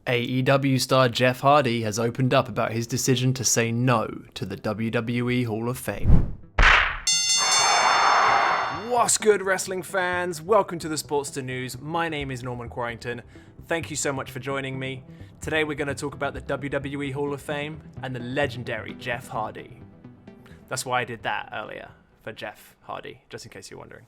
AEW star Jeff Hardy has opened up about his decision to say no to the WWE Hall of Fame. What's good, wrestling fans? Welcome to the Sportster News. My name is Norman Quarrington. Thank you so much for joining me. Today we're going to talk about the WWE Hall of Fame and the legendary Jeff Hardy. That's why I did that earlier, for Jeff Hardy, just in case you're wondering.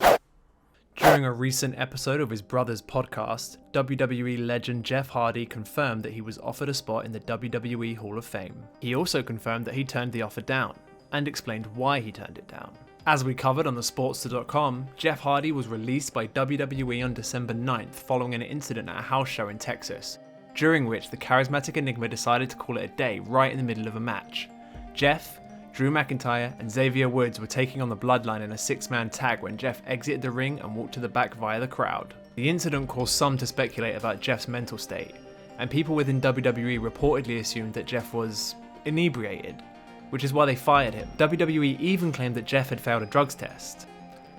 During a recent episode of his brother's podcast, WWE legend Jeff Hardy confirmed that he was offered a spot in the WWE Hall of Fame. He also confirmed that he turned the offer down, and explained why he turned it down. As we covered on thesportster.com, Jeff Hardy was released by WWE on December 9th following an incident at a house show in Texas, during which the charismatic Enigma decided to call it a day right in the middle of a match. Jeff, Drew McIntyre and Xavier Woods were taking on the Bloodline in a six-man tag when Jeff exited the ring and walked to the back via the crowd. The incident caused some to speculate about Jeff's mental state, and people within WWE reportedly assumed that Jeff was inebriated, which is why they fired him. WWE even claimed that Jeff had failed a drugs test.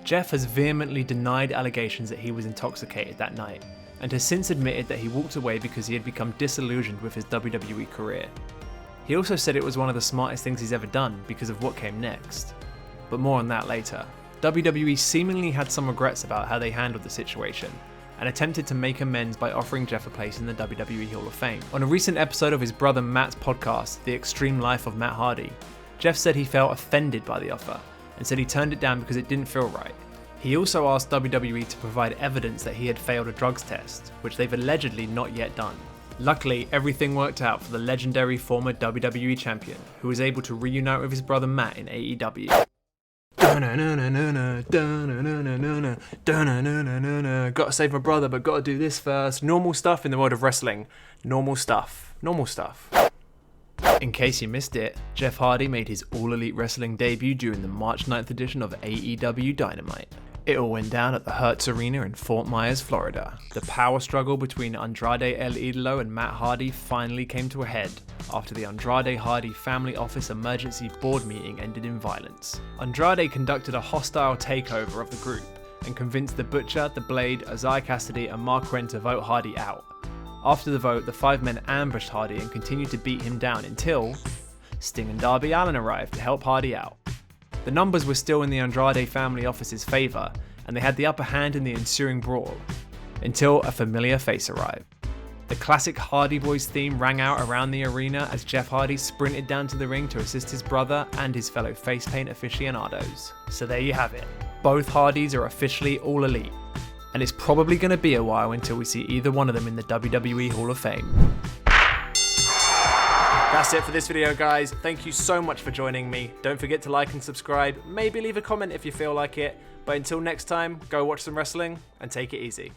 Jeff has vehemently denied allegations that he was intoxicated that night, and has since admitted that he walked away because he had become disillusioned with his WWE career. He also said it was one of the smartest things he's ever done because of what came next. But more on that later. WWE seemingly had some regrets about how they handled the situation, and attempted to make amends by offering Jeff a place in the WWE Hall of Fame. On a recent episode of his brother Matt's podcast, The Extreme Life of Matt Hardy, Jeff said he felt offended by the offer, and said he turned it down because it didn't feel right. He also asked WWE to provide evidence that he had failed a drugs test, which they've allegedly not yet done. Luckily, everything worked out for the legendary former WWE champion, who was able to reunite with his brother Matt in AEW. Gotta save my brother, but gotta do this first. Normal stuff in the world of wrestling. Normal stuff. Normal stuff. In case you missed it, Jeff Hardy made his All Elite Wrestling debut during the March 9th edition of AEW Dynamite. It all went down at the Hertz Arena in Fort Myers, Florida. The power struggle between Andrade El Idolo and Matt Hardy finally came to a head after the Andrade Hardy Family Office Emergency Board meeting ended in violence. Andrade conducted a hostile takeover of the group and convinced the Butcher, the Blade, Isaiah Cassidy and Mark Quinn to vote Hardy out. After the vote, the five men ambushed Hardy and continued to beat him down until Sting and Darby Allin arrived to help Hardy out. The numbers were still in the Andrade family office's favour, and they had the upper hand in the ensuing brawl, until a familiar face arrived. The classic Hardy Boys theme rang out around the arena as Jeff Hardy sprinted down to the ring to assist his brother and his fellow face paint aficionados. So there you have it. Both Hardys are officially All Elite, and it's probably going to be a while until we see either one of them in the WWE Hall of Fame. That's it for this video, guys. Thank you so much for joining me. Don't forget to like and subscribe. Maybe leave a comment if you feel like it. But until next time, go watch some wrestling and take it easy.